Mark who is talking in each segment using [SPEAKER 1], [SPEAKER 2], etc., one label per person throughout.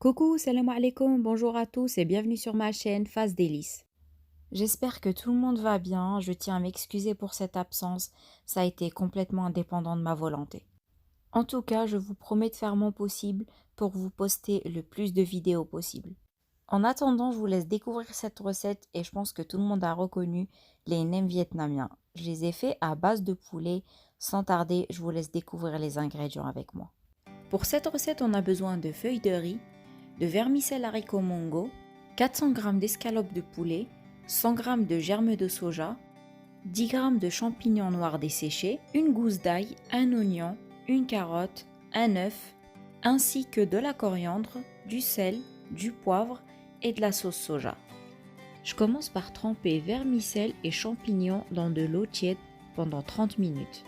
[SPEAKER 1] Coucou, salam alaikum, bonjour à tous et bienvenue sur ma chaîne Face Délices. J'espère que tout le monde va bien, je tiens à m'excuser pour cette absence, ça a été complètement indépendant de ma volonté. En tout cas, je vous promets de faire mon possible pour vous poster le plus de vidéos possible. En attendant, je vous laisse découvrir cette recette et je pense que tout le monde a reconnu les nems vietnamiens. Je les ai faits à base de poulet. Sans tarder, je vous laisse découvrir les ingrédients avec moi. Pour cette recette, on a besoin de feuilles de riz, de vermicelle haricot mongo, 400 g d'escalope de poulet, 100 g de germes de soja, 10 g de champignons noirs desséchés, une gousse d'ail, un oignon, une carotte, un œuf, ainsi que de la coriandre, du sel, du poivre et de la sauce soja. Je commence par tremper vermicelle et champignons dans de l'eau tiède pendant 30 minutes.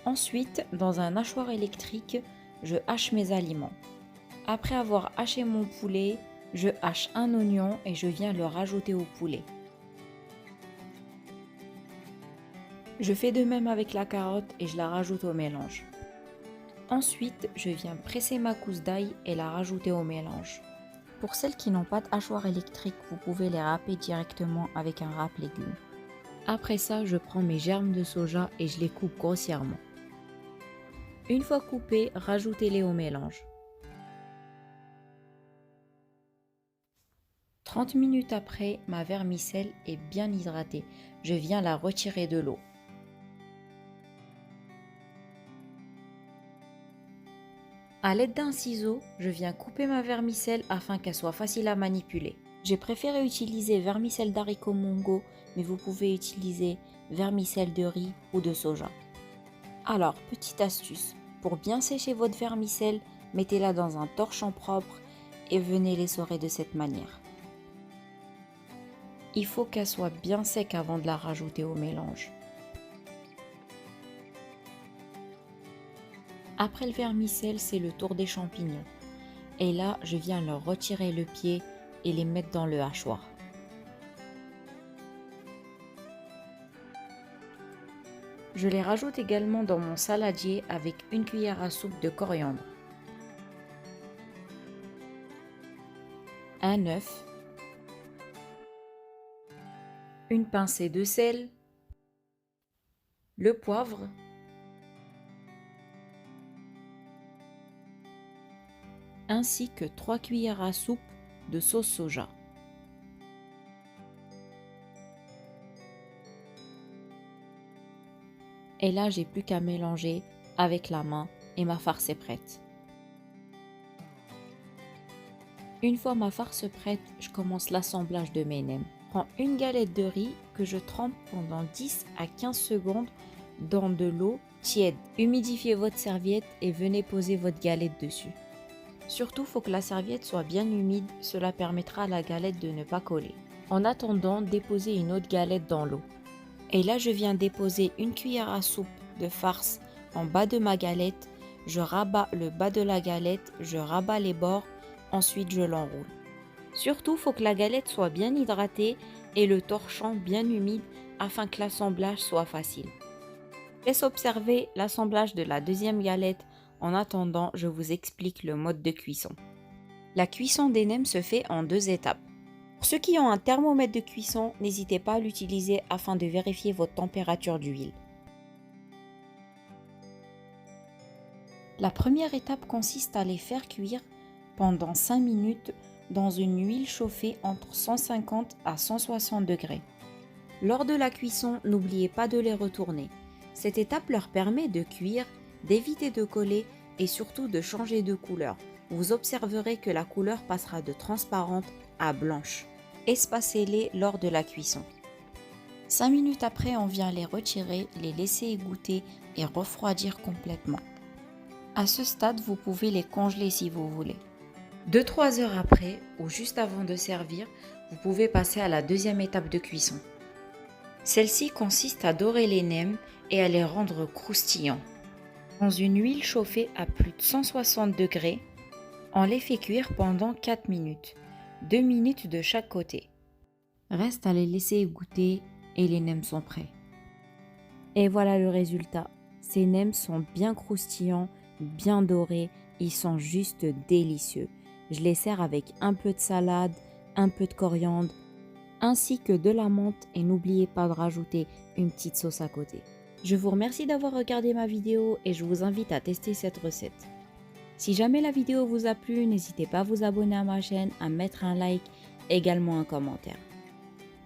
[SPEAKER 1] Ensuite, dans un hachoir électrique, je hache mes aliments. Après avoir haché mon poulet, je hache un oignon et je viens le rajouter au poulet. Je fais de même avec la carotte et je la rajoute au mélange. Ensuite, je viens presser ma gousse d'ail et la rajouter au mélange. Pour celles qui n'ont pas de hachoir électrique, vous pouvez les râper directement avec un râpe légumes. Après ça, je prends mes germes de soja et je les coupe grossièrement. Une fois coupés, rajoutez-les au mélange. 30 minutes après, ma vermicelle est bien hydratée. Je viens la retirer de l'eau. À l'aide d'un ciseau, je viens couper ma vermicelle afin qu'elle soit facile à manipuler. J'ai préféré utiliser vermicelle d'haricot mongo, mais vous pouvez utiliser vermicelle de riz ou de soja. Alors, petite astuce, pour bien sécher votre vermicelle, mettez-la dans un torchon propre et venez l'essorer de cette manière. Il faut qu'elle soit bien sec avant de la rajouter au mélange. Après le vermicelle, c'est le tour des champignons. Et là, je viens leur retirer le pied et les mettre dans le hachoir. Je les rajoute également dans mon saladier avec une cuillère à soupe de coriandre, un œuf, une pincée de sel, le poivre, ainsi que 3 cuillères à soupe de sauce soja. Et là, j'ai plus qu'à mélanger avec la main et ma farce est prête. Une fois ma farce prête, je commence l'assemblage de mes nems. Je prends une galette de riz que je trempe pendant 10 à 15 secondes dans de l'eau tiède. Humidifiez votre serviette et venez poser votre galette dessus. Surtout, il faut que la serviette soit bien humide, cela permettra à la galette de ne pas coller. En attendant, déposez une autre galette dans l'eau. Et là, je viens déposer une cuillère à soupe de farce en bas de ma galette. Je rabats le bas de la galette, je rabats les bords, ensuite je l'enroule. Surtout, il faut que la galette soit bien hydratée et le torchon bien humide afin que l'assemblage soit facile. Laisse observer l'assemblage de la deuxième galette. En attendant, je vous explique le mode de cuisson. La cuisson des nems se fait en 2 étapes. Pour ceux qui ont un thermomètre de cuisson, n'hésitez pas à l'utiliser afin de vérifier votre température d'huile. La première étape consiste à les faire cuire pendant 5 minutes dans une huile chauffée entre 150 à 160 degrés. Lors de la cuisson, n'oubliez pas de les retourner. Cette étape leur permet de cuire, d'éviter de coller et surtout de changer de couleur. Vous observerez que la couleur passera de transparente à blanche. Espacez-les lors de la cuisson. 5 minutes après, on vient les retirer, les laisser égoutter et refroidir complètement. À ce stade, vous pouvez les congeler si vous voulez. 2-3 heures après, ou juste avant de servir, vous pouvez passer à la deuxième étape de cuisson. Celle-ci consiste à dorer les nems et à les rendre croustillants. Dans une huile chauffée à plus de 160 degrés, on les fait cuire pendant 4 minutes, 2 minutes de chaque côté. Reste à les laisser égoutter et les nems sont prêts. Et voilà le résultat. Ces nems sont bien croustillants, bien dorés, ils sont juste délicieux. Je les sers avec un peu de salade, un peu de coriandre, ainsi que de la menthe et n'oubliez pas de rajouter une petite sauce à côté. Je vous remercie d'avoir regardé ma vidéo et je vous invite à tester cette recette. Si jamais la vidéo vous a plu, n'hésitez pas à vous abonner à ma chaîne, à mettre un like, également un commentaire.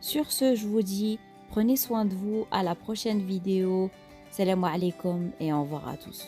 [SPEAKER 1] Sur ce, je vous dis, prenez soin de vous, à la prochaine vidéo. Salam alaikum et au revoir à tous.